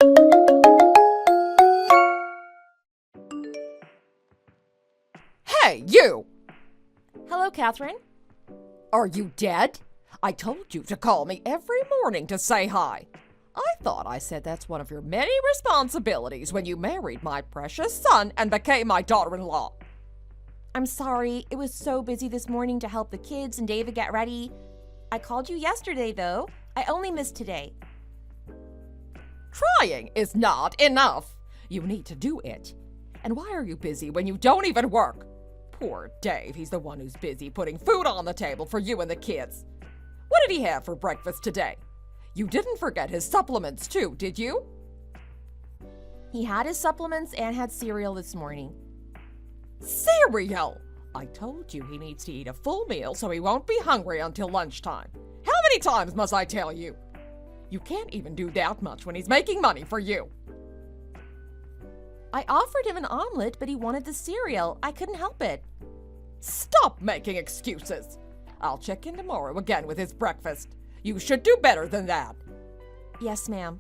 Hey, you! Hello, Catherine. Are you dead? I told you to call me every morning to say hi. I thought I said that's one of your many responsibilities when you married my precious son and became my daughter-in-law. I'm sorry, it was so busy this morning to help the kids and David get ready. I called you yesterday, though. I only missed today. Trying is not enough. You need to do it. And why are you busy when you don't even work? Poor Dave, he's the one who's busy putting food on the table for you and the kids. What did he have for breakfast today? You didn't forget his supplements too, did you? He had his supplements and had cereal this morning. Cereal! I told you he needs to eat a full meal so he won't be hungry until lunchtime. How many times must I tell you? You can't even do that much when he's making money for you. I offered him an omelet, but he wanted the cereal. I couldn't help it. Stop making excuses. I'll check in tomorrow again with his breakfast. You should do better than that. Yes, ma'am.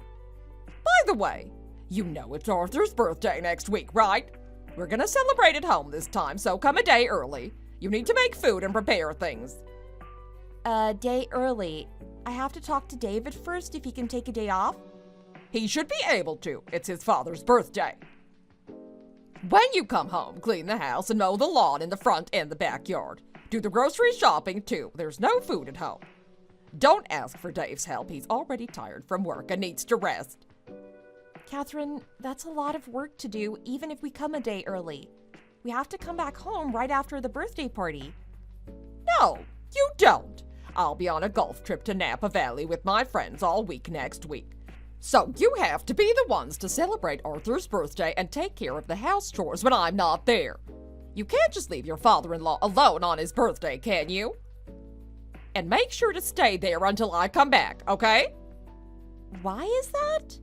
By the way, you know it's Arthur's birthday next week, right? We're gonna celebrate at home this time, so come a day early. You need to make food and prepare things. A day early. I have to talk to David first if he can take a day off. He should be able to. It's his father's birthday. When you come home, clean the house and mow the lawn in the front and the backyard. Do the grocery shopping too. There's no food at home. Don't ask for Dave's help. He's already tired from work and needs to rest. Catherine, that's a lot of work to do even if we come a day early. We have to come back home right after the birthday party. No, you don't. I'll be on a golf trip to Napa Valley with my friends all week next week. So you have to be the ones to celebrate Arthur's birthday and take care of the house chores when I'm not there. You can't just leave your father-in-law alone on his birthday, can you? And make sure to stay there until I come back, okay? Why is that?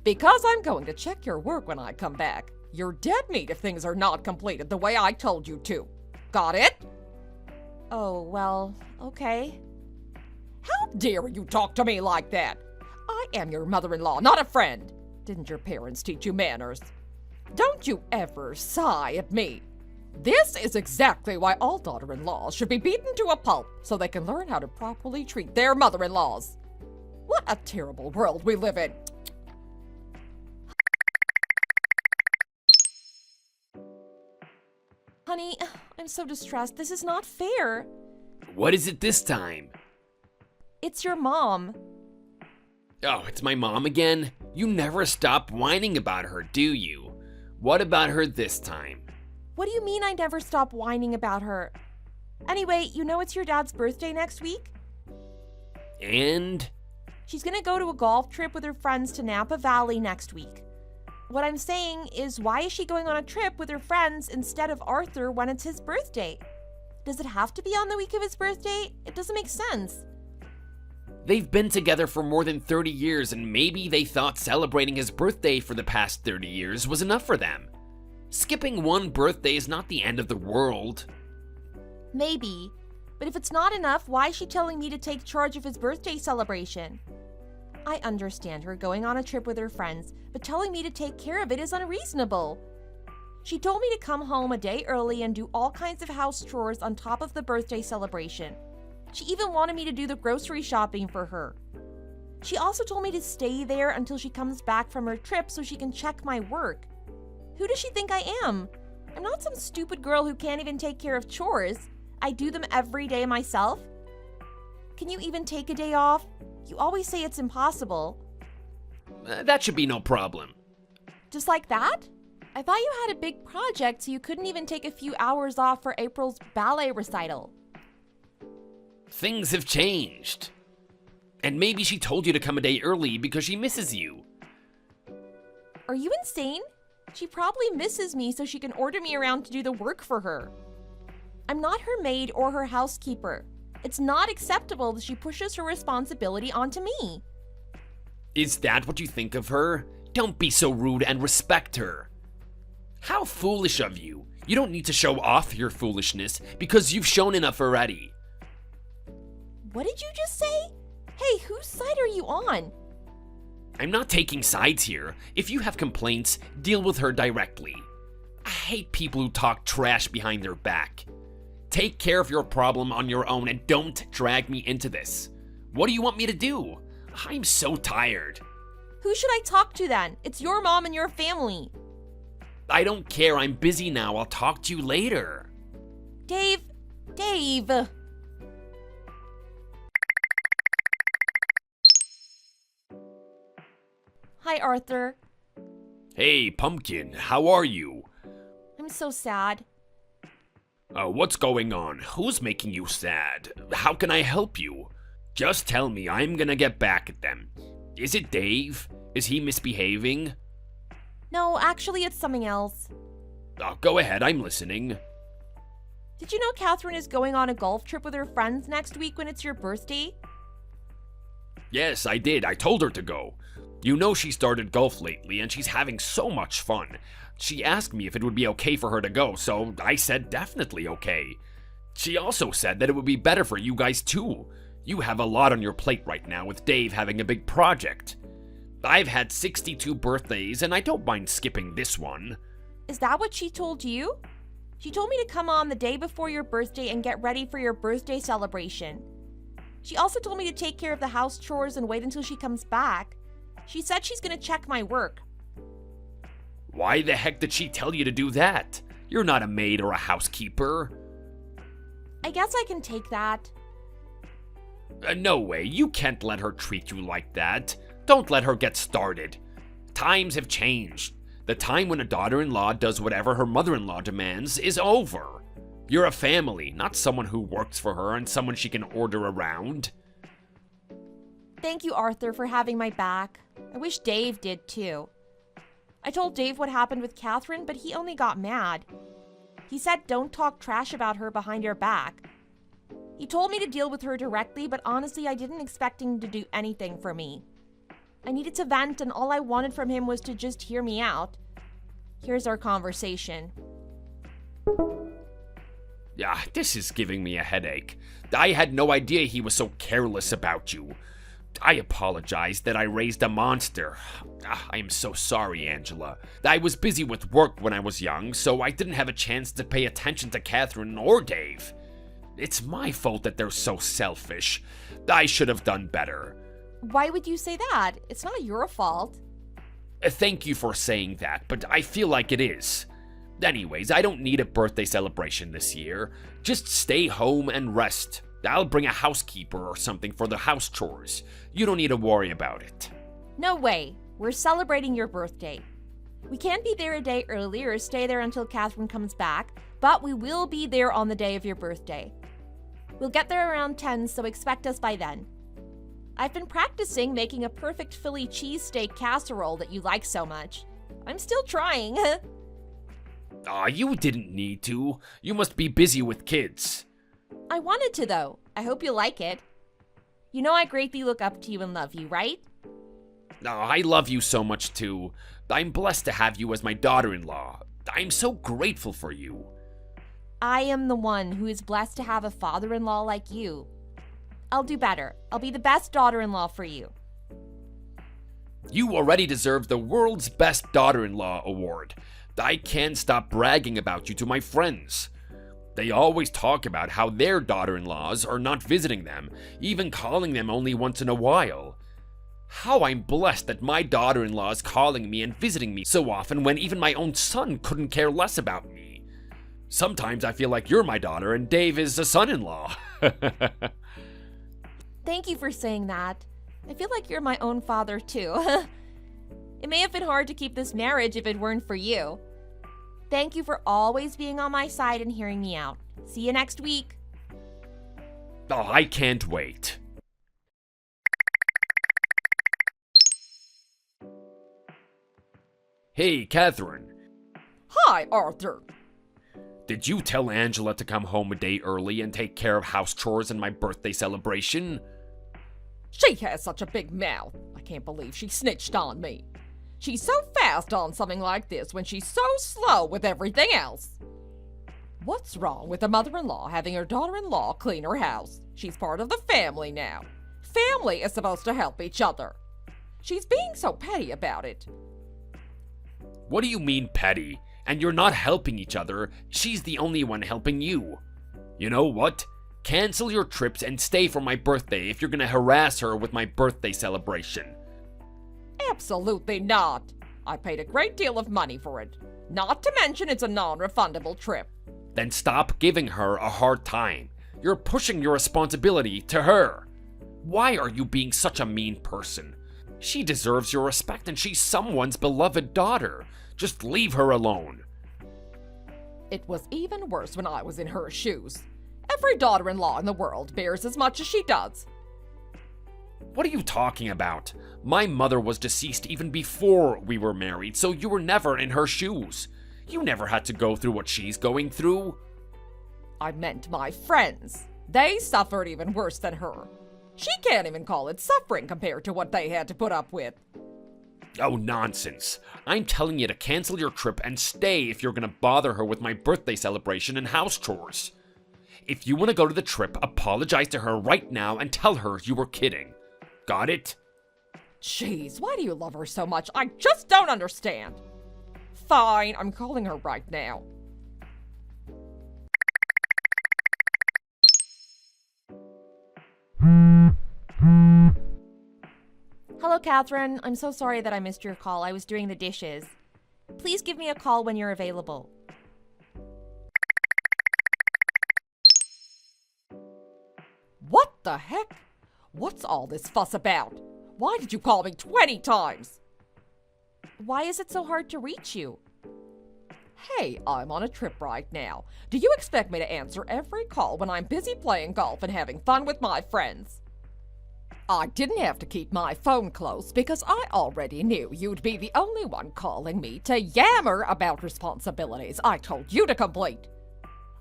Because I'm going to check your work when I come back. You're dead meat if things are not completed the way I told you to. Got it? Oh, well, okay. How dare you talk to me like that? I am your mother-in-law, not a friend. Didn't your parents teach you manners? Don't you ever sigh at me. This is exactly why all daughter-in-laws should be beaten to a pulp so they can learn how to properly treat their mother-in-laws. What a terrible world we live in. Honey, I'm so distressed. This is not fair. What is it this time? It's your mom. Oh, it's my mom again? You never stop whining about her, do you? What about her this time? What do you mean I never stop whining about her? Anyway, you know it's your dad's birthday next week? And? She's gonna go to a golf trip with her friends to Napa Valley next week. What I'm saying is, why is she going on a trip with her friends instead of Arthur when it's his birthday? Does it have to be on the week of his birthday? It doesn't make sense. They've been together for more than 30 years, and maybe they thought celebrating his birthday for the past 30 years was enough for them. Skipping one birthday is not the end of the world. Maybe. But if it's not enough, why is she telling me to take charge of his birthday celebration? I understand her going on a trip with her friends, but telling me to take care of it is unreasonable. She told me to come home a day early and do all kinds of house chores on top of the birthday celebration. She even wanted me to do the grocery shopping for her. She also told me to stay there until she comes back from her trip so she can check my work. Who does she think I am? I'm not some stupid girl who can't even take care of chores. I do them every day myself. Can you even take a day off? You always say it's impossible. That should be no problem. Just like that? I thought you had a big project so you couldn't even take a few hours off for April's ballet recital. Things have changed. And maybe she told you to come a day early because she misses you. Are you insane? She probably misses me so she can order me around to do the work for her. I'm not her maid or her housekeeper. It's not acceptable that she pushes her responsibility onto me. Is that what you think of her? Don't be so rude and respect her. How foolish of you. You don't need to show off your foolishness because you've shown enough already. What did you just say? Hey, whose side are you on? I'm not taking sides here. If you have complaints, deal with her directly. I hate people who talk trash behind their back. Take care of your problem on your own and don't drag me into this. What do you want me to do? I'm so tired. Who should I talk to then? It's your mom and your family. I don't care. I'm busy now. I'll talk to you later. Dave. Hi, Arthur. Hey, Pumpkin. How are you? I'm so sad. What's going on? Who's making you sad? How can I help you? Just tell me. I'm gonna get back at them. Is it Dave? Is he misbehaving? No, actually, it's something else. Go ahead. I'm listening. Did you know Catherine is going on a golf trip with her friends next week when it's your birthday? Yes, I did. I told her to go. You know she started golf lately and she's having so much fun. She asked me if it would be okay for her to go, so I said definitely okay. She also said that it would be better for you guys too. You have a lot on your plate right now with Dave having a big project. I've had 62 birthdays and I don't mind skipping this one. Is that what she told you? She told me to come on the day before your birthday and get ready for your birthday celebration. She also told me to take care of the house chores and wait until she comes back. She said she's gonna check my work. Why the heck did she tell you to do that? You're not a maid or a housekeeper. I guess I can take that. No way, you can't let her treat you like that. Don't let her get started. Times have changed. The time when a daughter-in-law does whatever her mother-in-law demands is over. You're a family, not someone who works for her and someone she can order around. Thank you, Arthur, for having my back. I wish Dave did too. I told Dave what happened with Catherine, but he only got mad. He said don't talk trash about her behind your back. He told me to deal with her directly, but honestly, I didn't expect him to do anything for me. I needed to vent, and all I wanted from him was to just hear me out. Here's our conversation. Yeah, this is giving me a headache. I had no idea he was so careless about you. I apologize that I raised a monster. I am so sorry, Angela. I was busy with work when I was young, so I didn't have a chance to pay attention to Catherine or Dave. It's my fault that they're so selfish. I should have done better. Why would you say that? It's not your fault. Thank you for saying that, but I feel like it is. Anyways, I don't need a birthday celebration this year. Just stay home and rest. I'll bring a housekeeper or something for the house chores. You don't need to worry about it. No way. We're celebrating your birthday. We can't be there a day early or stay there until Catherine comes back, but we will be there on the day of your birthday. We'll get there around 10, so expect us by then. I've been practicing making a perfect Philly cheesesteak casserole that you like so much. I'm still trying. You didn't need to. You must be busy with kids. I wanted to, though. I hope you like it. You know I greatly look up to you and love you, right? I love you so much too. I'm blessed to have you as my daughter-in-law. I'm so grateful for you. I am the one who is blessed to have a father-in-law like you. I'll do better. I'll be the best daughter-in-law for you. You already deserve the world's best daughter-in-law award. I can't stop bragging about you to my friends. They always talk about how their daughter-in-laws are not visiting them, even calling them only once in a while. How I'm blessed that my daughter-in-law is calling me and visiting me so often when even my own son couldn't care less about me. Sometimes I feel like you're my daughter and Dave is a son-in-law. Thank you for saying that. I feel like you're my own father too. It may have been hard to keep this marriage if it weren't for you. Thank you for always being on my side and hearing me out. See you next week. I can't wait. Hey, Catherine. Hi, Arthur. Did you tell Angela to come home a day early and take care of house chores and my birthday celebration? She has such a big mouth. I can't believe she snitched on me. She's so fast on something like this when she's so slow with everything else. What's wrong with a mother-in-law having her daughter-in-law clean her house? She's part of the family now. Family is supposed to help each other. She's being so petty about it. What do you mean petty? And you're not helping each other. She's the only one helping you. You know what? Cancel your trips and stay for my birthday if you're gonna harass her with my birthday celebration. Absolutely not. I paid a great deal of money for it. Not to mention it's a non-refundable trip. Then stop giving her a hard time. You're pushing your responsibility to her. Why are you being such a mean person? She deserves your respect and she's someone's beloved daughter. Just leave her alone. It was even worse when I was in her shoes. Every daughter-in-law in the world bears as much as she does. What are you talking about? My mother was deceased even before we were married, so you were never in her shoes. You never had to go through what she's going through. I meant my friends. They suffered even worse than her. She can't even call it suffering compared to what they had to put up with. Oh, nonsense. I'm telling you to cancel your trip and stay if you're gonna bother her with my birthday celebration and house chores. If you want to go to the trip, apologize to her right now and tell her you were kidding. Got it? Jeez, why do you love her so much? I just don't understand. Fine, I'm calling her right now. Hello, Catherine. I'm so sorry that I missed your call. I was doing the dishes. Please give me a call when you're available. What the heck? What's all this fuss about? Why did you call me 20 times? Why is it so hard to reach you? Hey, I'm on a trip right now. Do you expect me to answer every call when I'm busy playing golf and having fun with my friends? I didn't have to keep my phone close because I already knew you'd be the only one calling me to yammer about responsibilities I told you to complete.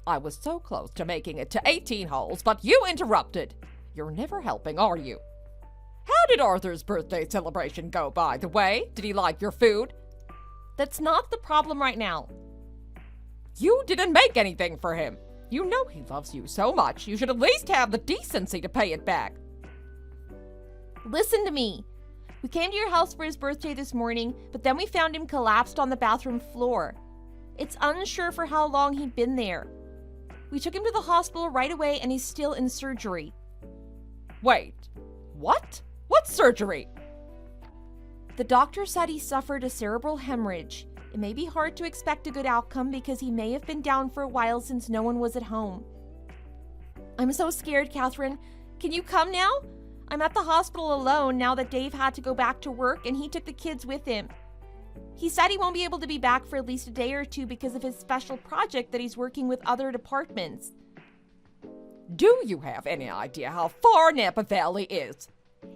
I was so close to making it to 18 holes, but you interrupted. You're never helping, are you? How did Arthur's birthday celebration go, by the way? Did he like your food? That's not the problem right now. You didn't make anything for him. You know he loves you so much, you should at least have the decency to pay it back. Listen to me. We came to your house for his birthday this morning, but then we found him collapsed on the bathroom floor. It's unsure for how long he'd been there. We took him to the hospital right away and he's still in surgery. Wait, what? What surgery? The doctor said he suffered a cerebral hemorrhage. It may be hard to expect a good outcome because he may have been down for a while since no one was at home. I'm so scared, Catherine. Can you come now? I'm at the hospital alone now that Dave had to go back to work and he took the kids with him. He said he won't be able to be back for at least a day or two because of his special project that he's working with other departments. Do you have any idea how far Napa Valley is?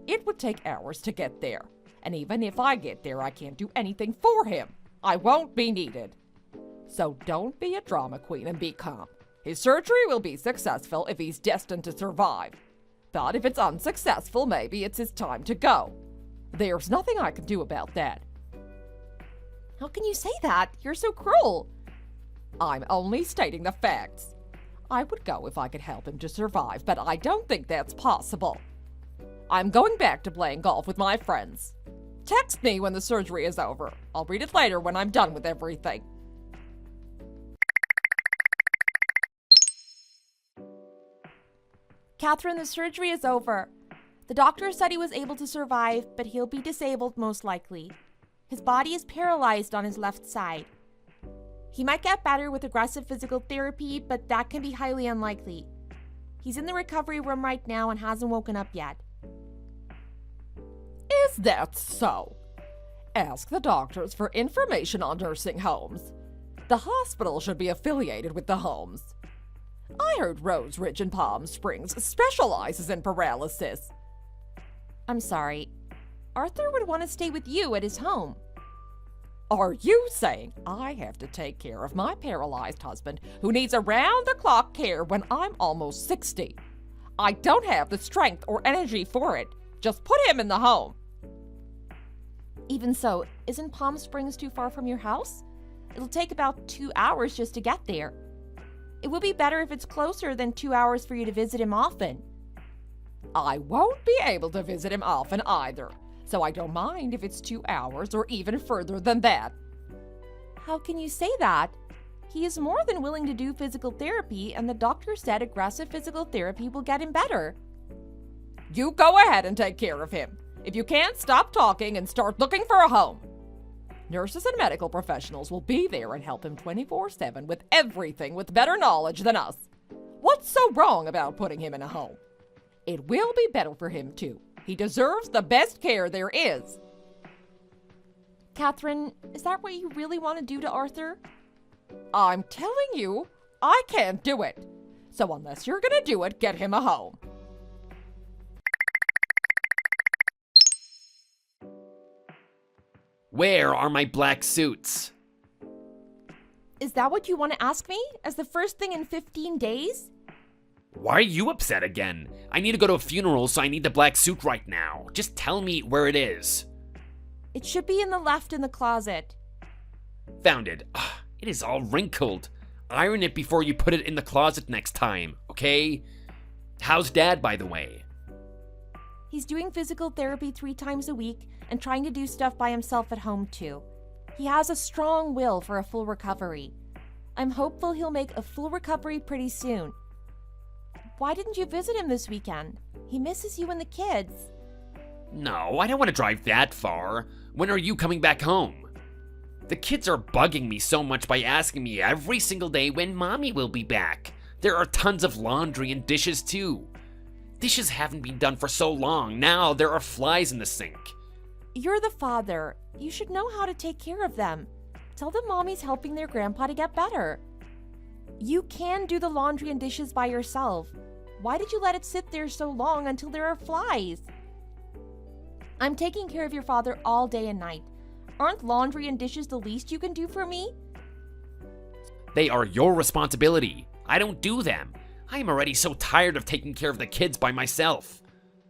It would take hours to get there. And even if I get there, I can't do anything for him. I won't be needed. So don't be a drama queen and be calm. His surgery will be successful if he's destined to survive. But if it's unsuccessful, maybe it's his time to go. There's nothing I can do about that. How can you say that? You're so cruel. I'm only stating the facts. I would go if I could help him to survive, but I don't think that's possible. I'm going back to playing golf with my friends. Text me when the surgery is over. I'll read it later when I'm done with everything. Catherine, the surgery is over. The doctor said he was able to survive, but he'll be disabled most likely. His body is paralyzed on his left side. He might get better with aggressive physical therapy, but that can be highly unlikely. He's in the recovery room right now and hasn't woken up yet. Is that so? Ask the doctors for information on nursing homes. The hospital should be affiliated with the homes. I heard Rose Ridge in Palm Springs specializes in paralysis. I'm sorry. Arthur would want to stay with you at his home. Are you saying I have to take care of my paralyzed husband who needs around-the-clock care when I'm almost 60? I don't have the strength or energy for it. Just put him in the home. Even so, isn't Palm Springs too far from your house? It'll take about 2 hours just to get there. It would be better if it's closer than 2 hours for you to visit him often. I won't be able to visit him often either. so I don't mind if it's 2 hours or even further than that. How can you say that? He is more than willing to do physical therapy, and the doctor said aggressive physical therapy will get him better. You go ahead and take care of him. If you can't, stop talking and start looking for a home. Nurses and medical professionals will be there and help him 24/7 with everything with better knowledge than us. What's so wrong about putting him in a home? It will be better for him, too. He deserves the best care there is. Catherine, is that what you really want to do to Arthur? I'm telling you, I can't do it. So unless you're gonna do it, get him a home. Where are my black suits? Is that what you want to ask me? As the first thing in 15 days? Why are you upset again? I need to go to a funeral, so I need the black suit right now. Just tell me where it is. It should be in the left in the closet. Found it. Ugh, it is all wrinkled. Iron it before you put it in the closet next time, okay? How's Dad, by the way? He's doing physical therapy 3 times a week and trying to do stuff by himself at home too. He has a strong will for a full recovery. I'm hopeful he'll make a full recovery pretty soon. Why didn't you visit him this weekend? He misses you and the kids. No, I don't want to drive that far. When are you coming back home? The kids are bugging me so much by asking me every single day when Mommy will be back. There are tons of laundry and dishes too. Dishes haven't been done for so long. Now there are flies in the sink. You're the father. You should know how to take care of them. Tell them Mommy's helping their grandpa to get better. You can do the laundry and dishes by yourself. Why did you let it sit there so long until there are flies? I'm taking care of your father all day and night. Aren't laundry and dishes the least you can do for me? They are your responsibility. I don't do them. I am already so tired of taking care of the kids by myself.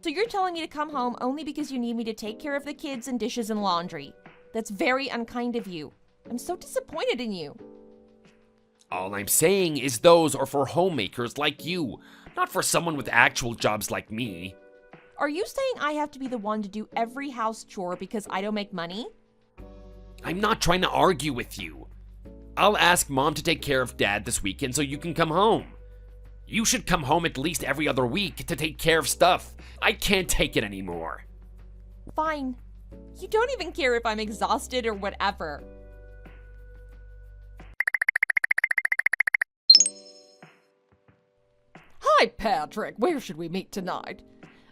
So you're telling me to come home only because you need me to take care of the kids and dishes and laundry. That's very unkind of you. I'm so disappointed in you. All I'm saying is those are for homemakers like you, not for someone with actual jobs like me. Are you saying I have to be the one to do every house chore because I don't make money? I'm not trying to argue with you. I'll ask Mom to take care of Dad this weekend so you can come home. You should come home at least every other week to take care of stuff. I can't take it anymore. Fine. You don't even care if I'm exhausted or whatever. Hi, Patrick. Where should we meet tonight?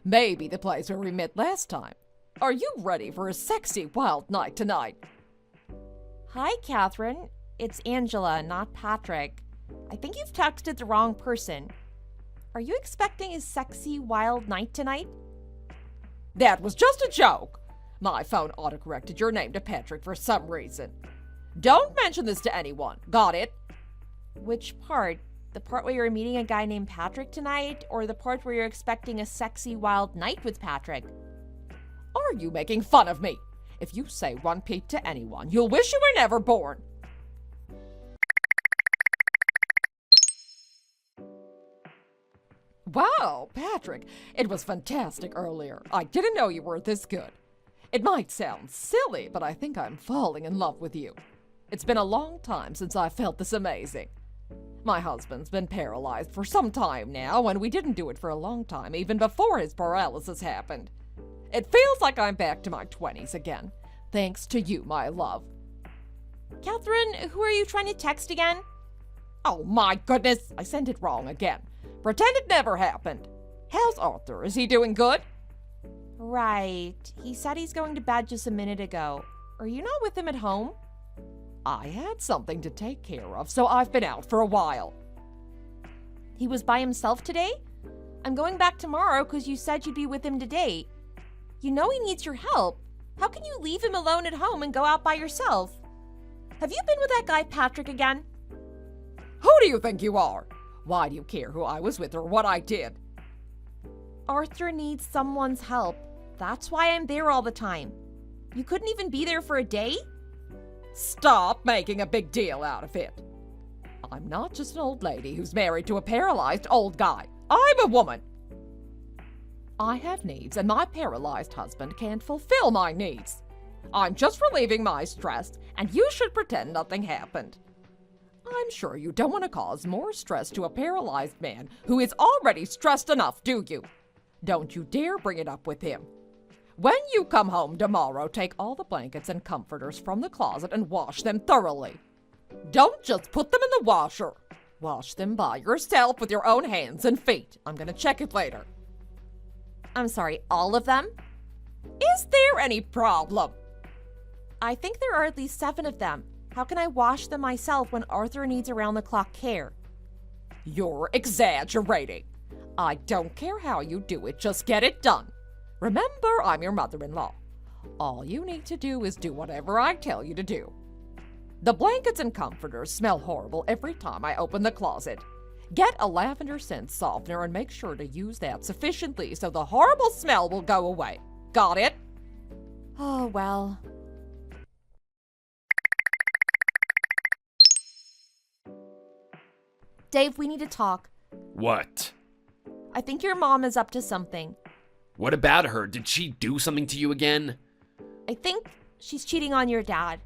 Maybe the place where we met last time. Are you ready for a sexy, wild night tonight? Hi, Catherine. It's Angela, not Patrick. I think you've texted the wrong person. Are you expecting a sexy, wild night tonight? That was just a joke. My phone autocorrected your name to Patrick for some reason. Don't mention this to anyone. Got it? Which part? The part where you're meeting a guy named Patrick tonight, or the part where you're expecting a sexy, wild night with Patrick? Are you making fun of me? If you say one peep to anyone, you'll wish you were never born. Wow, Patrick, it was fantastic earlier. I didn't know you were this good. It might sound silly, but I think I'm falling in love with you. It's been a long time since I felt this amazing. My husband's been paralyzed for some time now, and we didn't do it for a long time, even before his paralysis happened. It feels like I'm back to my 20s again, thanks to you, my love. Catherine, who are you trying to text again? Oh my goodness, I sent it wrong again. Pretend it never happened. How's Arthur? Is he doing good? Right. He said he's going to bed just a minute ago. Are you not with him at home? I had something to take care of, so I've been out for a while. He was by himself today? I'm going back tomorrow because you said you'd be with him today. You know he needs your help. How can you leave him alone at home and go out by yourself? Have you been with that guy Patrick again? Who do you think you are? Why do you care who I was with or what I did? Arthur needs someone's help. That's why I'm there all the time. You couldn't even be there for a day? Stop making a big deal out of it. I'm not just an old lady who's married to a paralyzed old guy. I'm a woman. I have needs, and my paralyzed husband can't fulfill my needs. I'm just relieving my stress, and you should pretend nothing happened. I'm sure you don't want to cause more stress to a paralyzed man who is already stressed enough, do you? Don't you dare bring it up with him. When you come home tomorrow, take all the blankets and comforters from the closet and wash them thoroughly. Don't just put them in the washer. Wash them by yourself with your own hands and feet. I'm gonna check it later. I'm sorry, all of them? Is there any problem? I think there are at least 7 of them. How can I wash them myself when Arthur needs around-the-clock care? You're exaggerating. I don't care how you do it, just get it done. Remember, I'm your mother-in-law. All you need to do is do whatever I tell you to do. The blankets and comforters smell horrible every time I open the closet. Get a lavender scent softener and make sure to use that sufficiently so the horrible smell will go away. Got it? Oh, well. Dave, we need to talk. What? I think your mom is up to something. What about her? Did she do something to you again? I think she's cheating on your dad.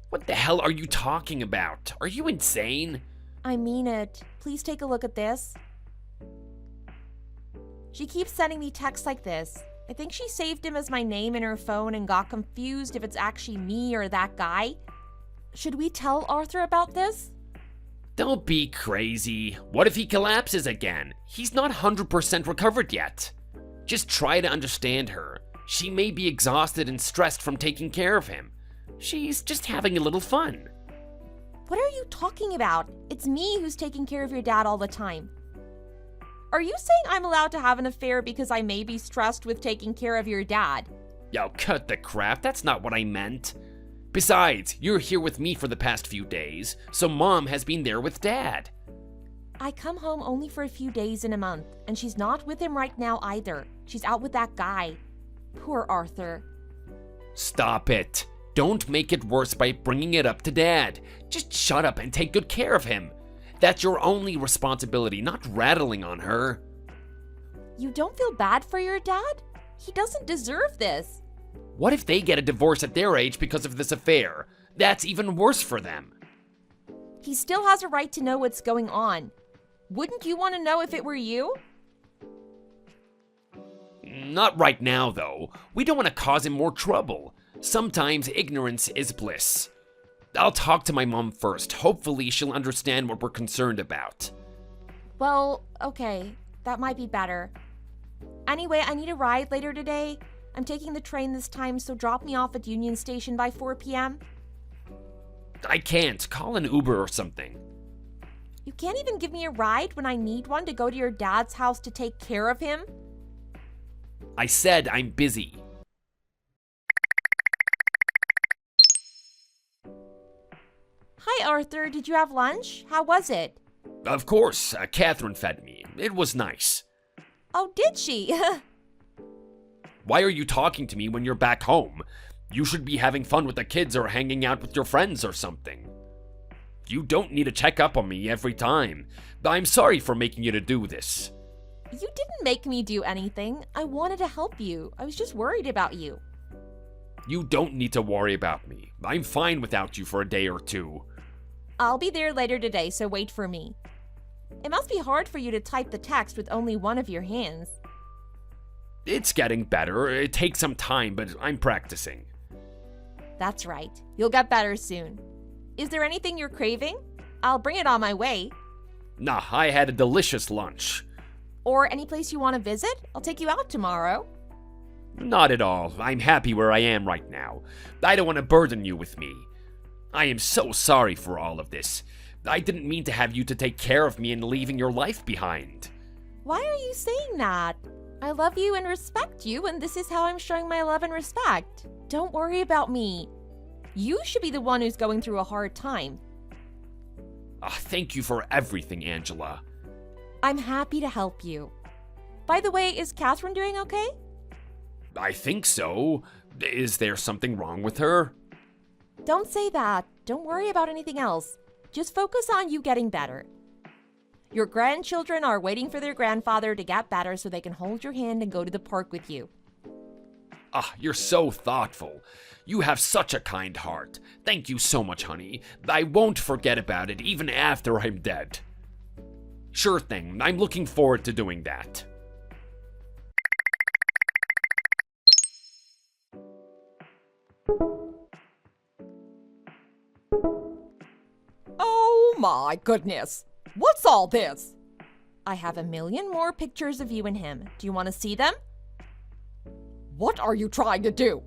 What the hell are you talking about? Are you insane? I mean it. Please take a look at this. She keeps sending me texts like this. I think she saved him as my name in her phone and got confused if it's actually me or that guy. Should we tell Arthur about this? Don't be crazy. What if he collapses again? He's not 100% recovered yet. Just try to understand her. She may be exhausted and stressed from taking care of him. She's just having a little fun. What are you talking about? It's me who's taking care of your dad all the time. Are you saying I'm allowed to have an affair because I may be stressed with taking care of your dad? Yo, cut the crap. That's not what I meant. Besides, you're here with me for the past few days, so Mom has been there with Dad. I come home only for a few days in a month, and she's not with him right now either. She's out with that guy. Poor Arthur. Stop it. Don't make it worse by bringing it up to Dad. Just shut up and take good care of him. That's your only responsibility, not rattling on her. You don't feel bad for your dad? He doesn't deserve this. What if they get a divorce at their age because of this affair? That's even worse for them. He still has a right to know what's going on. Wouldn't you want to know if it were you? Not right now, though. We don't want to cause him more trouble. Sometimes ignorance is bliss. I'll talk to my mom first. Hopefully she'll understand what we're concerned about. Well, okay. That might be better. Anyway, I need a ride later today. I'm taking the train this time, so drop me off at Union Station by 4 p.m. I can't. Call an Uber or something. You can't even give me a ride when I need one to go to your dad's house to take care of him? I said I'm busy. Hi, Arthur. Did you have lunch? How was it? Of course, Catherine fed me. It was nice. Oh, did she? Why are you talking to me when you're back home? You should be having fun with the kids or hanging out with your friends or something. You don't need to check up on me every time. I'm sorry for making you to do this. You didn't make me do anything. I wanted to help you. I was just worried about you. You don't need to worry about me. I'm fine without you for a day or two. I'll be there later today, so wait for me. It must be hard for you to type the text with only one of your hands. It's getting better. It takes some time, but I'm practicing. That's right. You'll get better soon. Is there anything you're craving? I'll bring it on my way. Nah, I had a delicious lunch. Or any place you want to visit? I'll take you out tomorrow. Not at all. I'm happy where I am right now. I don't want to burden you with me. I am so sorry for all of this. I didn't mean to have you to take care of me and leaving your life behind. Why are you saying that? I love you and respect you, and this is how I'm showing my love and respect. Don't worry about me. You should be the one who's going through a hard time. Thank you for everything, Angela. I'm happy to help you. By the way, is Catherine doing okay? I think so. Is there something wrong with her? Don't say that. Don't worry about anything else. Just focus on you getting better. Your grandchildren are waiting for their grandfather to get better so they can hold your hand and go to the park with you. Ah, you're so thoughtful. You have such a kind heart. Thank you so much, honey. I won't forget about it even after I'm dead. Sure thing, I'm looking forward to doing that. Oh my goodness! What's all this? I have a million more pictures of you and him. Do you want to see them? What are you trying to do?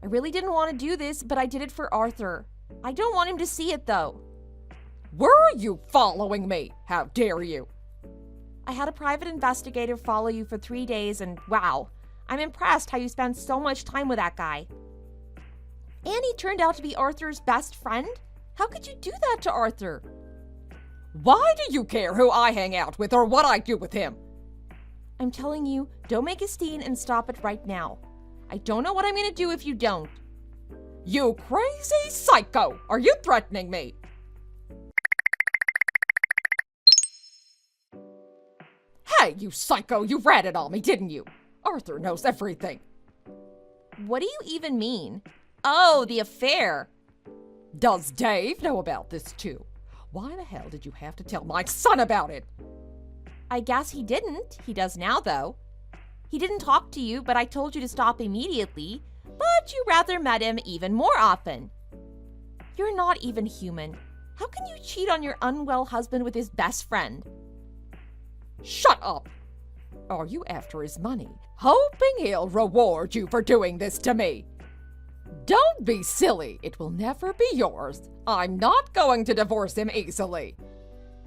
I really didn't want to do this, but I did it for Arthur. I don't want him to see it, though. Were you following me? How dare you? I had a private investigator follow you for 3 days, and wow, I'm impressed how you spend so much time with that guy. And he turned out to be Arthur's best friend? How could you do that to Arthur? Why do you care who I hang out with or what I do with him? I'm telling you, don't make a scene and stop it right now. I don't know what I'm going to do if you don't. You crazy psycho! Are you threatening me? Hey, you psycho! You ratted on me, didn't you? Arthur knows everything. What do you even mean? Oh, the affair. Does Dave know about this too? Why the hell did you have to tell my son about it? I guess he didn't. He does now, though. He didn't talk to you, but I told you to stop immediately. But you rather met him even more often. You're not even human. How can you cheat on your unwell husband with his best friend? Shut up! Are you after his money, hoping he'll reward you for doing this to me? Don't be silly. It will never be yours. I'm not going to divorce him easily.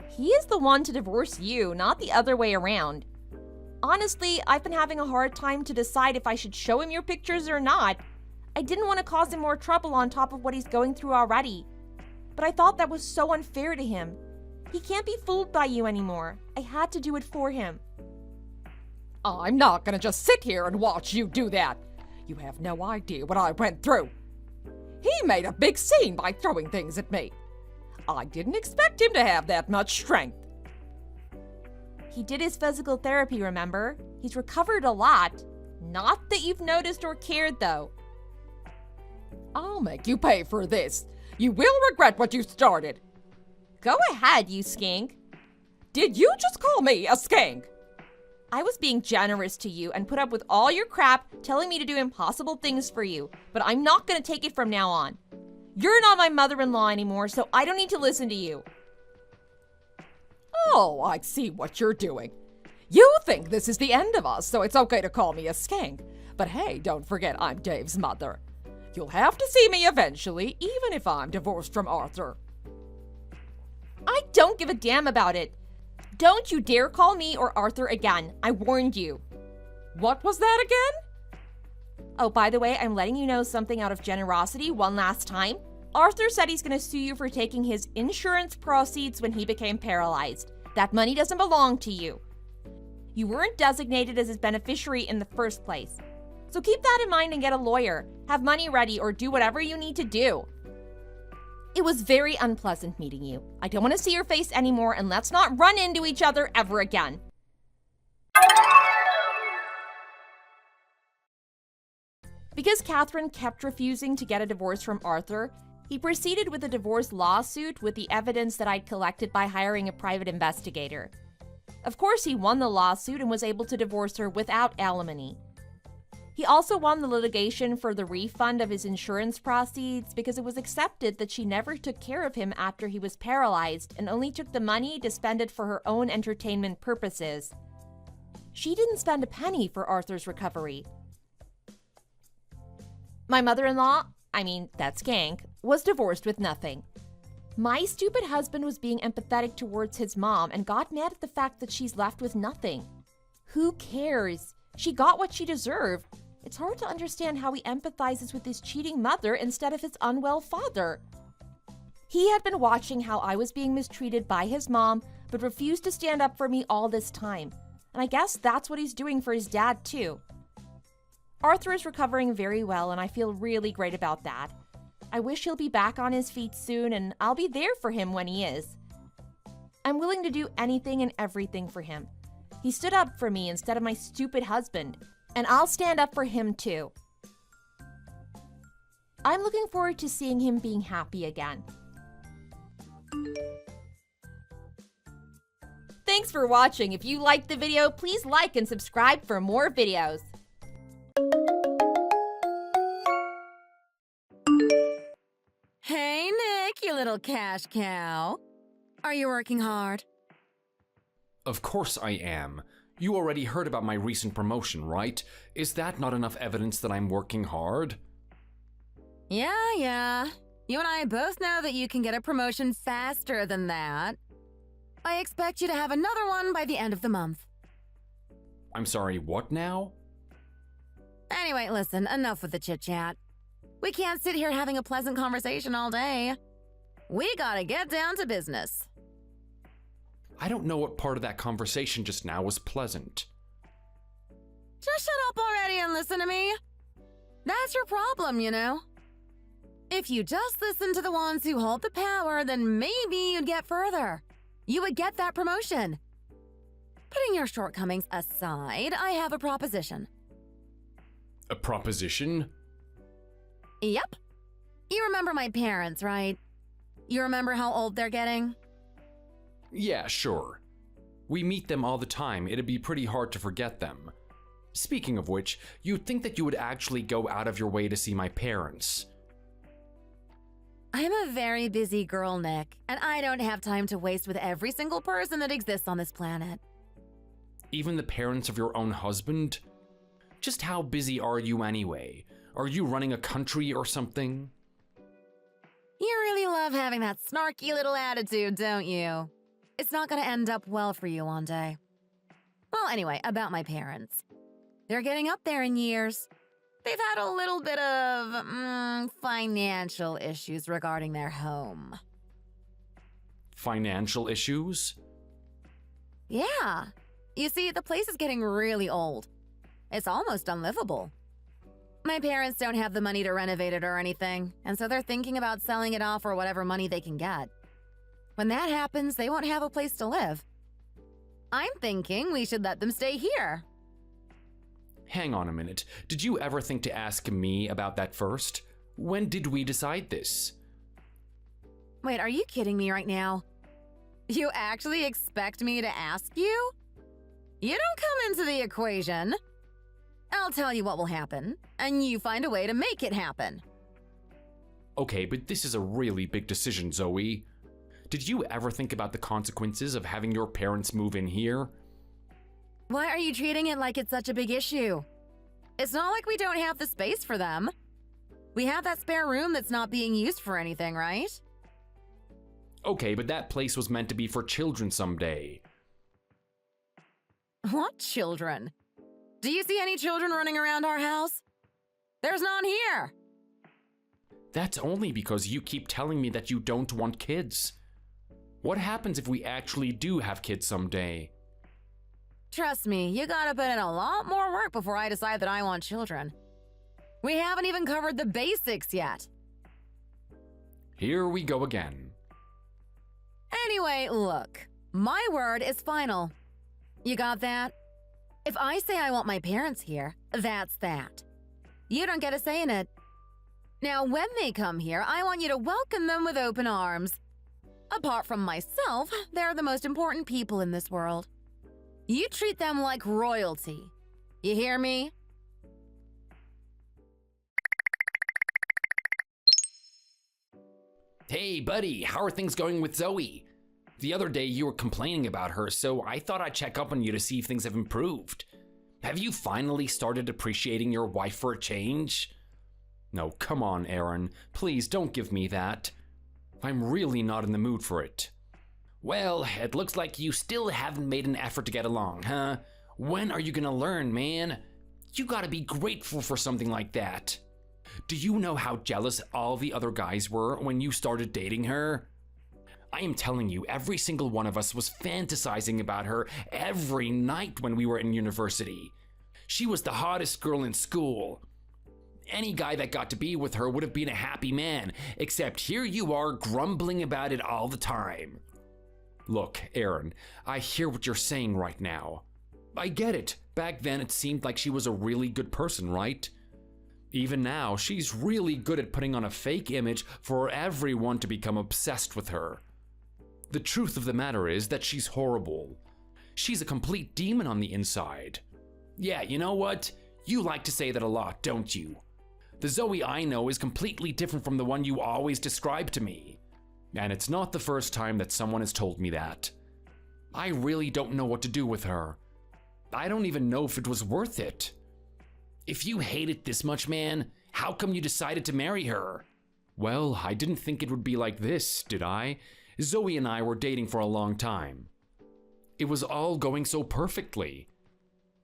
He is the one to divorce you, not the other way around. Honestly, I've been having a hard time to decide if I should show him your pictures or not. I didn't want to cause him more trouble on top of what he's going through already. But I thought that was so unfair to him. He can't be fooled by you anymore. I had to do it for him. I'm not gonna just sit here and watch you do that. You have no idea what I went through. He made a big scene by throwing things at me. I didn't expect him to have that much strength. He did his physical therapy, remember? He's recovered a lot. Not that you've noticed or cared, though. I'll make you pay for this. You will regret what you started. Go ahead, you skank. Did you just call me a skank? I was being generous to you and put up with all your crap telling me to do impossible things for you, but I'm not going to take it from now on. You're not my mother-in-law anymore, so I don't need to listen to you. Oh, I see what you're doing. You think this is the end of us, so it's okay to call me a skank. But hey, don't forget I'm Dave's mother. You'll have to see me eventually, even if I'm divorced from Arthur. I don't give a damn about it. Don't you dare call me or Arthur again. I warned you. What was that again? Oh, by the way, I'm letting you know something out of generosity one last time. Arthur said he's going to sue you for taking his insurance proceeds when he became paralyzed. That money doesn't belong to you. You weren't designated as his beneficiary in the first place. So keep that in mind and get a lawyer, have money ready, or do whatever you need to do. It was very unpleasant meeting you. I don't want to see your face anymore, and let's not run into each other ever again. Because Catherine kept refusing to get a divorce from Arthur, he proceeded with a divorce lawsuit with the evidence that I'd collected by hiring a private investigator. Of course, he won the lawsuit and was able to divorce her without alimony. He also won the litigation for the refund of his insurance proceeds because it was accepted that she never took care of him after he was paralyzed and only took the money to spend it for her own entertainment purposes. She didn't spend a penny for Arthur's recovery. My mother-in-law, that skank, was divorced with nothing. My stupid husband was being empathetic towards his mom and got mad at the fact that she's left with nothing. Who cares? She got what she deserved. It's hard to understand how he empathizes with his cheating mother instead of his unwell father. He had been watching how I was being mistreated by his mom, but refused to stand up for me all this time. And I guess that's what he's doing for his dad, too. Arthur is recovering very well, and I feel really great about that. I wish he'll be back on his feet soon, and I'll be there for him when he is. I'm willing to do anything and everything for him. He stood up for me instead of my stupid husband, and I'll stand up for him too. I'm looking forward to seeing him being happy again. Thanks for watching. If you liked the video, please like and subscribe for more videos. Hey, Nick, you little cash cow. Are you working hard? Of course I am. You already heard about my recent promotion, right? Is that not enough evidence that I'm working hard? Yeah. You and I both know that you can get a promotion faster than that. I expect you to have another one by the end of the month. I'm sorry, what now? Anyway, listen, enough with the chit-chat. We can't sit here having a pleasant conversation all day. We gotta get down to business. I don't know what part of that conversation just now was pleasant. Just shut up already and listen to me. That's your problem, you know. If you just listen to the ones who hold the power, then maybe you'd get further. You would get that promotion. Putting your shortcomings aside, I have a proposition. A proposition? Yep. You remember my parents, right? You remember how old they're getting? Yeah, sure. We meet them all the time. It'd be pretty hard to forget them. Speaking of which, you'd think that you would actually go out of your way to see my parents. I'm a very busy girl, Nick, and I don't have time to waste with every single person that exists on this planet. Even the parents of your own husband? Just how busy are you anyway? Are you running a country or something? You really love having that snarky little attitude, don't you? It's not gonna end up well for you one day. Well, anyway, about my parents. They're getting up there in years. They've had a little bit of, financial issues regarding their home. Financial issues? Yeah. You see, the place is getting really old. It's almost unlivable. My parents don't have the money to renovate it or anything, and so they're thinking about selling it off for whatever money they can get. When that happens, they won't have a place to live. I'm thinking we should let them stay here. Hang on a minute. Did you ever think to ask me about that first? When did we decide this? Wait, are you kidding me right now? You actually expect me to ask you? You don't come into the equation. I'll tell you what will happen, and you find a way to make it happen. Okay, but this is a really big decision, Zoe. Did you ever think about the consequences of having your parents move in here? Why are you treating it like it's such a big issue? It's not like we don't have the space for them. We have that spare room that's not being used for anything, right? Okay, but that place was meant to be for children someday. What children? Do you see any children running around our house? There's none here. That's only because you keep telling me that you don't want kids. What happens if we actually do have kids someday? Trust me, you gotta put in a lot more work before I decide that I want children. We haven't even covered the basics yet. Here we go again. Anyway, look, my word is final. You got that? If I say I want my parents here, that's that. You don't get a say in it. Now, when they come here, I want you to welcome them with open arms. Apart from myself, they're the most important people in this world. You treat them like royalty. You hear me? Hey, buddy, how are things going with Zoe? The other day you were complaining about her, so I thought I'd check up on you to see if things have improved. Have you finally started appreciating your wife for a change? No, come on, Aaron. Please don't give me that. I'm really not in the mood for it. Well, it looks like you still haven't made an effort to get along, huh? When are you gonna learn, man? You gotta be grateful for something like that. Do you know how jealous all the other guys were when you started dating her? I am telling you, every single one of us was fantasizing about her every night when we were in university. She was the hottest girl in school. Any guy that got to be with her would have been a happy man, except here you are grumbling about it all the time. Look, Aaron, I hear what you're saying right now. I get it. Back then it seemed like she was a really good person, right? Even now, she's really good at putting on a fake image for everyone to become obsessed with her. The truth of the matter is that she's horrible. She's a complete demon on the inside. Yeah, you know what? You like to say that a lot, don't you? The Zoe I know is completely different from the one you always describe to me. And it's not the first time that someone has told me that. I really don't know what to do with her. I don't even know if it was worth it. If you hate it this much, man, how come you decided to marry her? Well, I didn't think it would be like this, did I? Zoe and I were dating for a long time. It was all going so perfectly.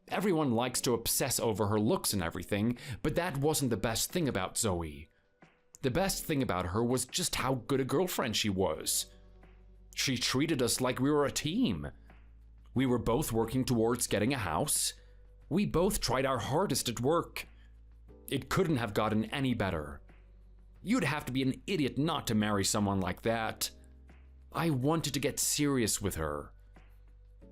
Everyone likes to obsess over her looks and everything, but that wasn't the best thing about Zoe. The best thing about her was just how good a girlfriend she was. She treated us like we were a team. We were both working towards getting a house. We both tried our hardest at work. It couldn't have gotten any better. You'd have to be an idiot not to marry someone like that. I wanted to get serious with her.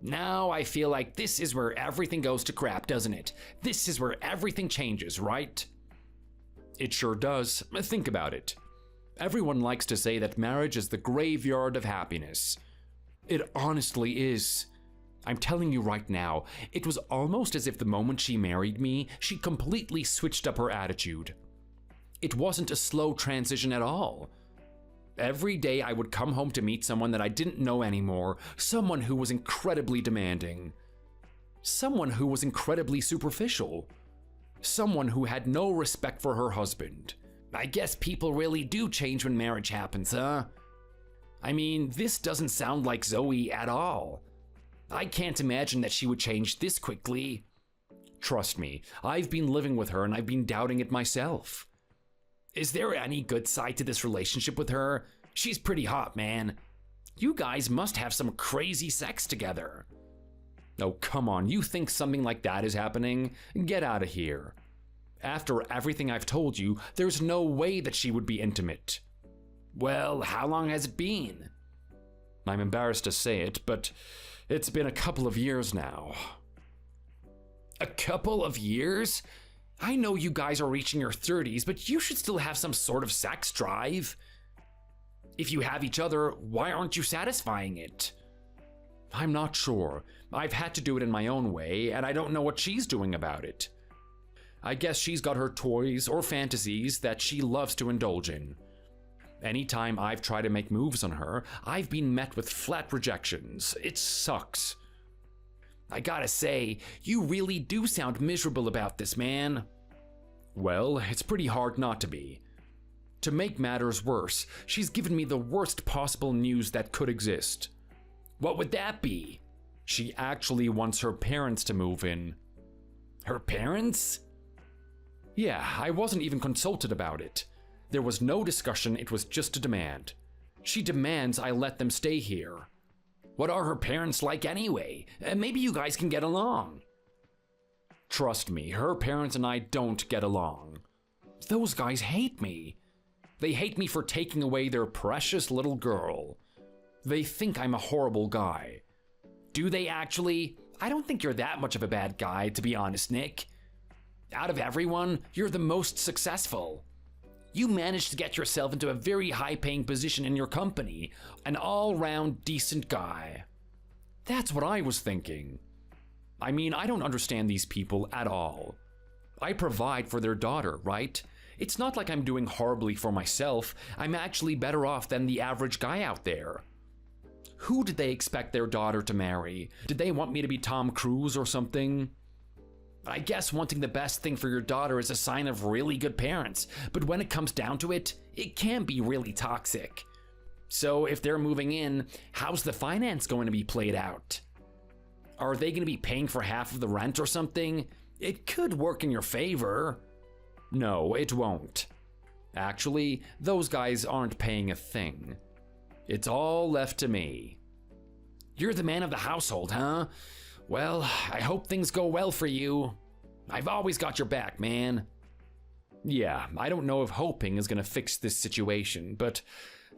Now I feel like this is where everything goes to crap, doesn't it? This is where everything changes, right? It sure does. Think about it. Everyone likes to say that marriage is the graveyard of happiness. It honestly is. I'm telling you right now, it was almost as if the moment she married me, she completely switched up her attitude. It wasn't a slow transition at all. Every day I would come home to meet someone that I didn't know anymore, someone who was incredibly demanding, someone who was incredibly superficial, someone who had no respect for her husband. I guess people really do change when marriage happens, huh? I mean, this doesn't sound like Zoe at all. I can't imagine that she would change this quickly. Trust me, I've been living with her and I've been doubting it myself. Is there any good side to this relationship with her? She's pretty hot, man. You guys must have some crazy sex together. Oh, come on, you think something like that is happening? Get out of here. After everything I've told you, there's no way that she would be intimate. Well, how long has it been? I'm embarrassed to say it, but it's been a couple of years now. A couple of years? I know you guys are reaching your 30s, but you should still have some sort of sex drive. If you have each other, why aren't you satisfying it? I'm not sure. I've had to do it in my own way, and I don't know what she's doing about it. I guess she's got her toys or fantasies that she loves to indulge in. Anytime I've tried to make moves on her, I've been met with flat rejections. It sucks. I gotta say, you really do sound miserable about this, man. Well, it's pretty hard not to be. To make matters worse, she's given me the worst possible news that could exist. What would that be? She actually wants her parents to move in. Her parents? Yeah, I wasn't even consulted about it. There was no discussion, it was just a demand. She demands I let them stay here. What are her parents like anyway? Maybe you guys can get along. Trust me, her parents and I don't get along. Those guys hate me. They hate me for taking away their precious little girl. They think I'm a horrible guy. Do they actually? I don't think you're that much of a bad guy, to be honest, Nick. Out of everyone, you're the most successful. You managed to get yourself into a very high-paying position in your company, an all-round decent guy. That's what I was thinking. I mean, I don't understand these people at all. I provide for their daughter, right? It's not like I'm doing horribly for myself. I'm actually better off than the average guy out there. Who did they expect their daughter to marry? Did they want me to be Tom Cruise or something? I guess wanting the best thing for your daughter is a sign of really good parents, but when it comes down to it, it can be really toxic. So if they're moving in, how's the finance going to be played out? Are they going to be paying for half of the rent or something? It could work in your favor. No, it won't. Actually, those guys aren't paying a thing. It's all left to me. You're the man of the household, huh? Well, I hope things go well for you. I've always got your back, man. Yeah, I don't know if hoping is gonna fix this situation, but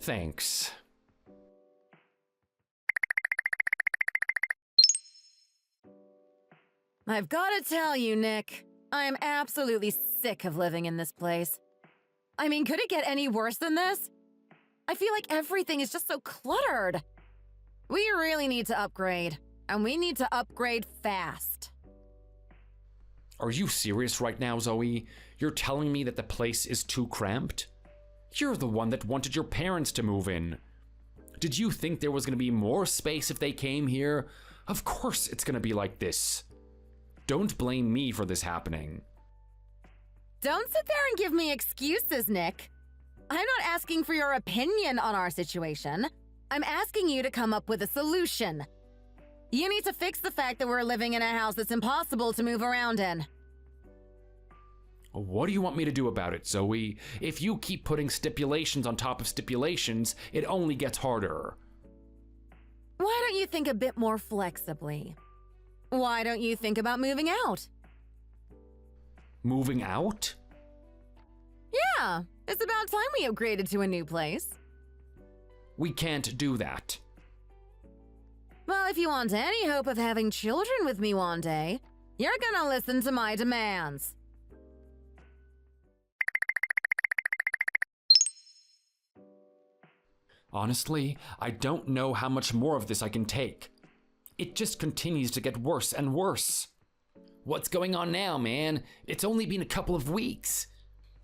thanks. I've got to tell you, Nick, I am absolutely sick of living in this place. I mean, could it get any worse than this? I feel like everything is just so cluttered. We really need to upgrade, and we need to upgrade fast. Are you serious right now, Zoe? You're telling me that the place is too cramped? You're the one that wanted your parents to move in. Did you think there was going to be more space if they came here? Of course it's going to be like this. Don't blame me for this happening. Don't sit there and give me excuses, Nick. I'm not asking for your opinion on our situation. I'm asking you to come up with a solution. You need to fix the fact that we're living in a house that's impossible to move around in. What do you want me to do about it, Zoe? If you keep putting stipulations on top of stipulations, it only gets harder. Why don't you think a bit more flexibly? Why don't you think about moving out? Moving out? Yeah, it's about time we upgraded to a new place. We can't do that. Well, if you want any hope of having children with me one day, you're gonna listen to my demands. Honestly, I don't know how much more of this I can take. It just continues to get worse and worse. What's going on now, man? It's only been a couple of weeks.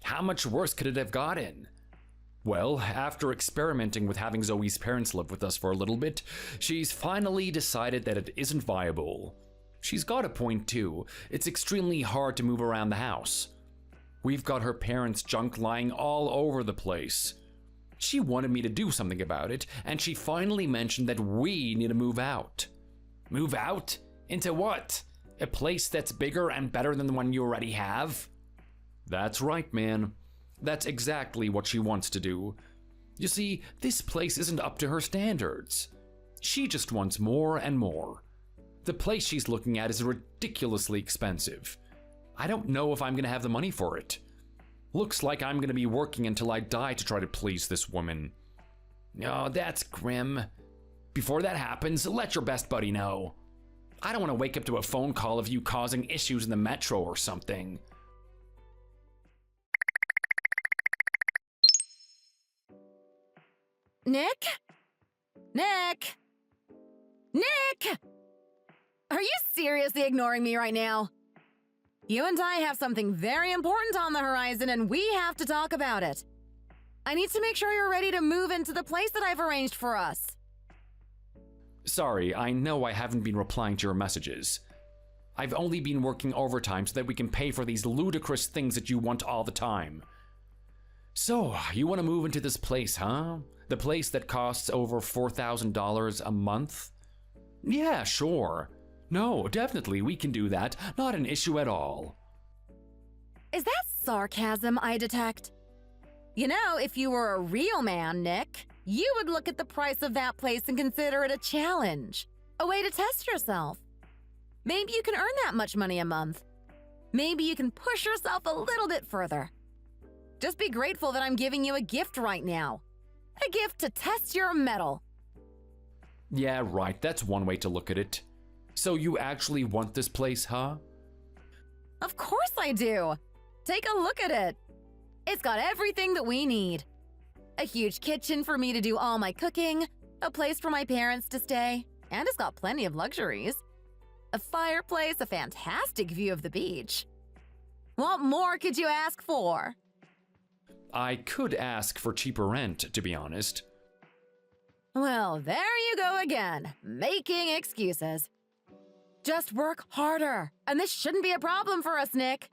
How much worse could it have gotten? Well, after experimenting with having Zoe's parents live with us for a little bit, she's finally decided that it isn't viable. She's got a point too. It's extremely hard to move around the house. We've got her parents' junk lying all over the place. She wanted me to do something about it, and she finally mentioned that we need to move out. Move out? Into what? A place that's bigger and better than the one you already have? That's right, man. That's exactly what she wants to do. You see, this place isn't up to her standards. She just wants more and more. The place she's looking at is ridiculously expensive. I don't know if I'm gonna have the money for it. Looks like I'm gonna be working until I die to try to please this woman. Oh, that's grim. Before that happens, let your best buddy know. I don't want to wake up to a phone call of you causing issues in the metro or something. Nick? Nick? Nick! Are you seriously ignoring me right now? You and I have something very important on the horizon, and we have to talk about it. I need to make sure you're ready to move into the place that I've arranged for us. Sorry, I know I haven't been replying to your messages. I've only been working overtime so that we can pay for these ludicrous things that you want all the time. So, you want to move into this place, huh? The place that costs over $4,000 a month? Yeah, sure. No, definitely, we can do that. Not an issue at all. Is that sarcasm I detect? You know, if you were a real man, Nick, you would look at the price of that place and consider it a challenge, a way to test yourself. Maybe you can earn that much money a month. Maybe you can push yourself a little bit further. Just be grateful that I'm giving you a gift right now. A gift to test your mettle. Yeah, right, that's one way to look at it. So you actually want this place, huh? Of course I do. Take a look at it. It's got everything that we need. A huge kitchen for me to do all my cooking, a place for my parents to stay, and it's got plenty of luxuries. A fireplace, a fantastic view of the beach. What more could you ask for? I could ask for cheaper rent, to be honest. Well, there you go again, making excuses. Just work harder, and this shouldn't be a problem for us, Nick.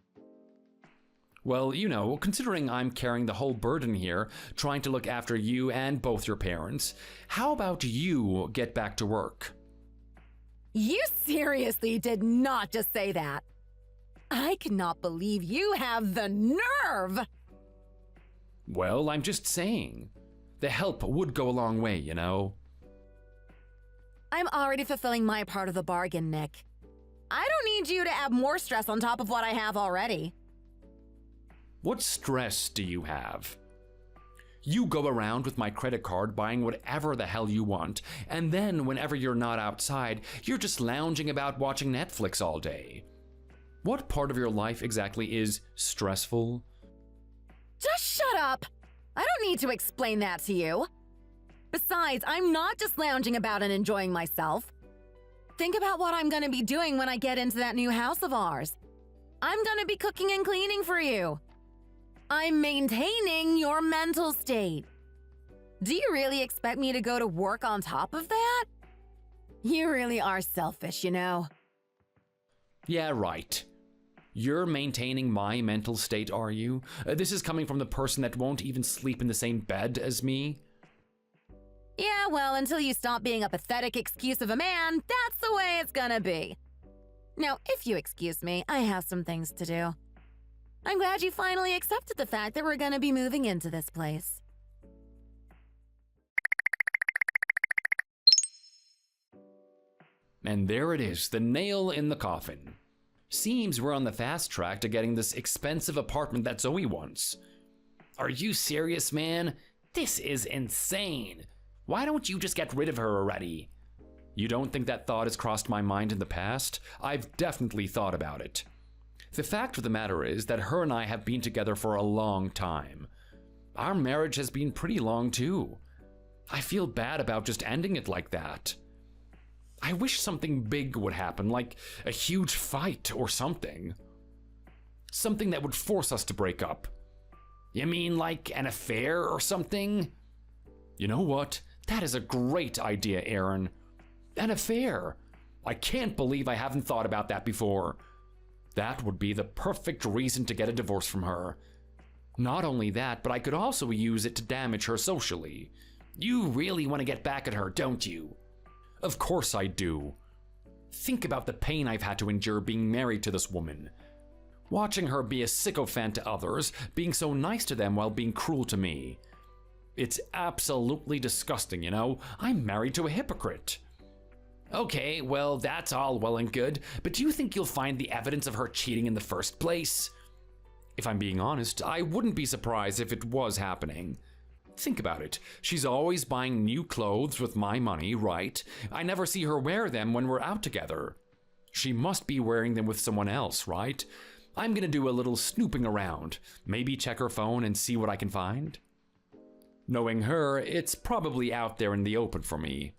Well, you know, considering I'm carrying the whole burden here, trying to look after you and both your parents, how about you get back to work? You seriously did not just say that. I cannot believe you have the nerve! Well, I'm just saying. The help would go a long way, you know? I'm already fulfilling my part of the bargain, Nick. I don't need you to add more stress on top of what I have already. What stress do you have? You go around with my credit card buying whatever the hell you want, and then whenever you're not outside, you're just lounging about watching Netflix all day. What part of your life exactly is stressful? Just shut up! I don't need to explain that to you. Besides, I'm not just lounging about and enjoying myself. Think about what I'm gonna be doing when I get into that new house of ours. I'm gonna be cooking and cleaning for you. I'm maintaining your mental state. Do you really expect me to go to work on top of that? You really are selfish, you know. Yeah, right. You're maintaining my mental state, are you? This is coming from the person that won't even sleep in the same bed as me? Yeah, well, until you stop being a pathetic excuse of a man, that's the way it's gonna be. Now, if you excuse me, I have some things to do. I'm glad you finally accepted the fact that we're gonna be moving into this place. And there it is, the nail in the coffin. Seems we're on the fast track to getting this expensive apartment that Zoe wants. Are you serious, man? This is insane. Why don't you just get rid of her already? You don't think that thought has crossed my mind in the past? I've definitely thought about it. The fact of the matter is that her and I have been together for a long time. Our marriage has been pretty long too. I feel bad about just ending it like that. I wish something big would happen, like a huge fight or something. Something that would force us to break up. You mean like an affair or something? You know what? That is a great idea, Aaron. An affair. I can't believe I haven't thought about that before. That would be the perfect reason to get a divorce from her. Not only that, but I could also use it to damage her socially. You really want to get back at her, don't you? Of course I do. Think about the pain I've had to endure being married to this woman. Watching her be a sycophant to others, being so nice to them while being cruel to me. It's absolutely disgusting, you know? I'm married to a hypocrite. Okay, well, that's all well and good, but do you think you'll find the evidence of her cheating in the first place? If I'm being honest, I wouldn't be surprised if it was happening. Think about it. She's always buying new clothes with my money, right? I never see her wear them when we're out together. She must be wearing them with someone else, right? I'm gonna do a little snooping around. Maybe check her phone and see what I can find. Knowing her, it's probably out there in the open for me.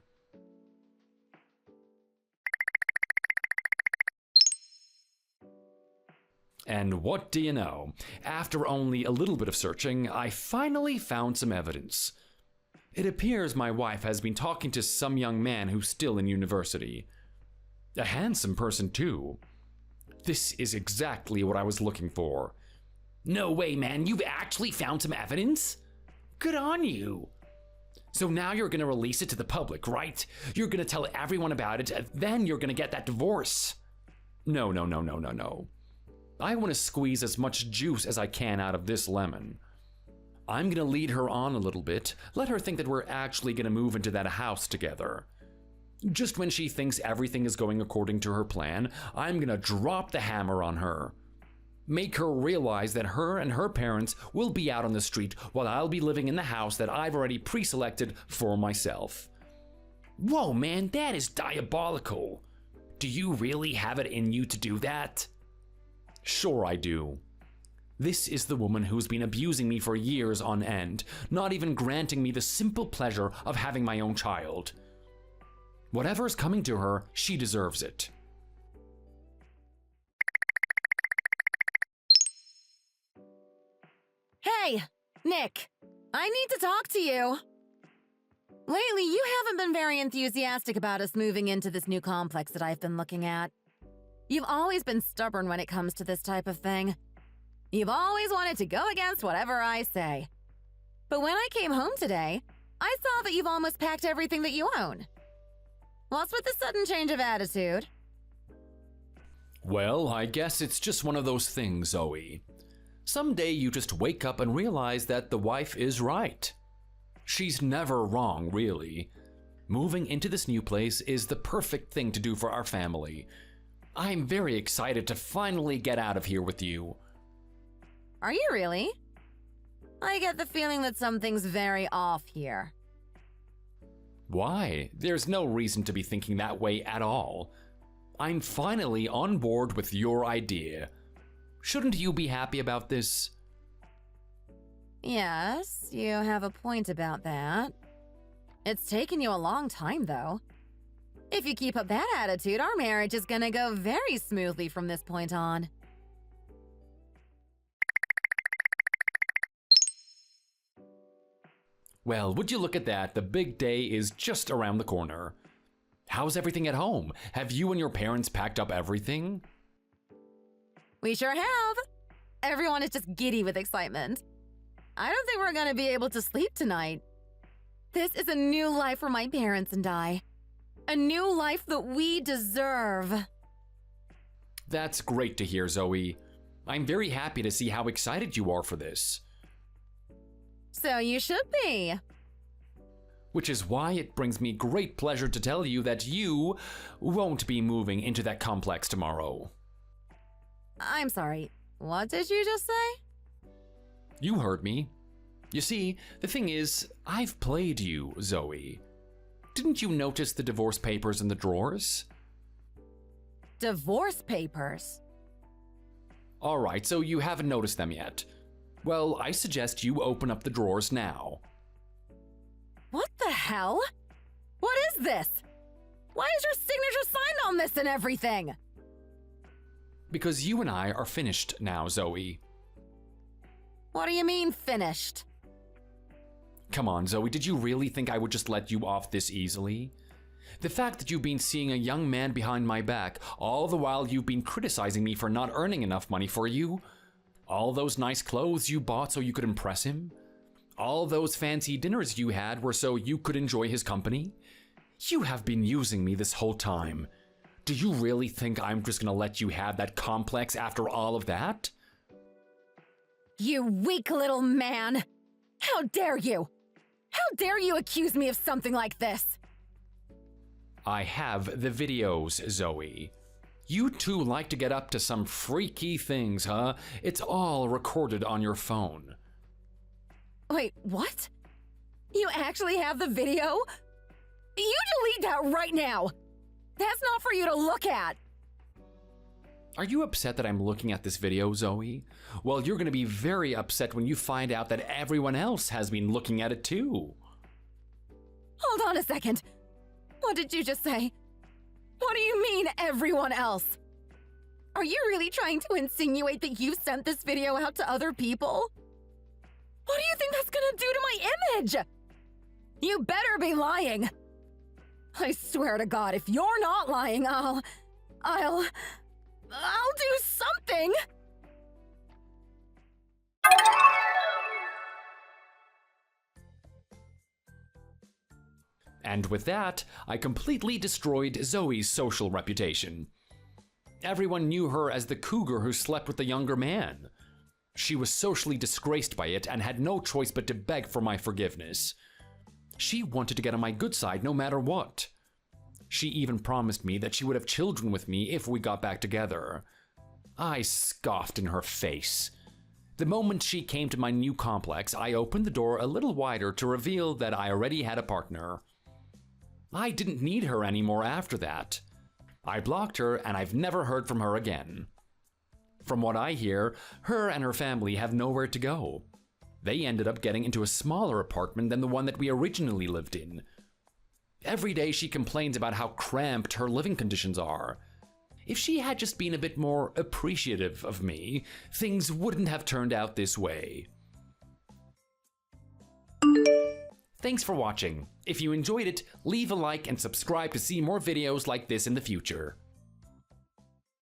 And what do you know? After only a little bit of searching, I finally found some evidence. It appears my wife has been talking to some young man who's still in university. A handsome person, too. This is exactly what I was looking for. No way, man, you've actually found some evidence? Good on you. So now you're gonna release it to the public, right? You're gonna tell everyone about it, then you're gonna get that divorce. No. I want to squeeze as much juice as I can out of this lemon. I'm gonna lead her on a little bit, let her think that we're actually gonna move into that house together. Just when she thinks everything is going according to her plan, I'm gonna drop the hammer on her. Make her realize that her and her parents will be out on the street while I'll be living in the house that I've already pre-selected for myself. Whoa, man, that is diabolical. Do you really have it in you to do that? Sure I do. This is the woman who's been abusing me for years on end, not even granting me the simple pleasure of having my own child. Whatever's coming to her, she deserves it. Hey, Nick, I need to talk to you. Lately, you haven't been very enthusiastic about us moving into this new complex that I've been looking at. You've always been stubborn when it comes to this type of thing. You've always wanted to go against whatever I say. But when I came home today, I saw that you've almost packed everything that you own. What's with the sudden change of attitude? Well, I guess it's just one of those things, Zoe. Someday you just wake up and realize that the wife is right. She's never wrong, really. Moving into this new place is the perfect thing to do for our family. I'm very excited to finally get out of here with you. Are you really? I get the feeling that something's very off here. Why? There's no reason to be thinking that way at all. I'm finally on board with your idea. Shouldn't you be happy about this? Yes, you have a point about that. It's taken you a long time, though. If you keep up that attitude, our marriage is gonna go very smoothly from this point on. Well, would you look at that, the big day is just around the corner. How's everything at home? Have you and your parents packed up everything? We sure have. Everyone is just giddy with excitement. I don't think we're gonna be able to sleep tonight. This is a new life for my parents and I. A new life that we deserve. That's great to hear, Zoe. I'm very happy to see how excited you are for this. So you should be. Which is why it brings me great pleasure to tell you that you won't be moving into that complex tomorrow. I'm sorry, what did you just say? You heard me. You see, the thing is, I've played you, Zoe. Didn't you notice the divorce papers in the drawers? Divorce papers? Alright, so you haven't noticed them yet. Well, I suggest you open up the drawers now. What the hell? What is this? Why is your signature signed on this and everything? Because you and I are finished now, Zoe. What do you mean, finished? Come on, Zoe, did you really think I would just let you off this easily? The fact that you've been seeing a young man behind my back, all the while you've been criticizing me for not earning enough money for you, all those nice clothes you bought so you could impress him, all those fancy dinners you had were so you could enjoy his company. You have been using me this whole time. Do you really think I'm just gonna let you have that complex after all of that? You weak little man! How dare you! How dare you accuse me of something like this? I have the videos, Zoe. You two like to get up to some freaky things, huh? It's all recorded on your phone. Wait, what? You actually have the video? You delete that right now! That's not for you to look at! Are you upset that I'm looking at this video, Zoe? Well, you're gonna be very upset when you find out that everyone else has been looking at it too. Hold on a second. What did you just say? What do you mean, everyone else? Are you really trying to insinuate that you sent this video out to other people? What do you think that's gonna do to my image? You better be lying. I swear to God, if you're not lying, I'll do something! And with that, I completely destroyed Zoe's social reputation. Everyone knew her as the cougar who slept with the younger man. She was socially disgraced by it and had no choice but to beg for my forgiveness. She wanted to get on my good side no matter what. She even promised me that she would have children with me if we got back together. I scoffed in her face. The moment she came to my new complex, I opened the door a little wider to reveal that I already had a partner. I didn't need her anymore after that. I blocked her and I've never heard from her again. From what I hear, her and her family have nowhere to go. They ended up getting into a smaller apartment than the one that we originally lived in. Every day she complains about how cramped her living conditions are. If she had just been a bit more appreciative of me, things wouldn't have turned out this way. Thanks for watching. If you enjoyed it, leave a like and subscribe to see more videos like this in the future.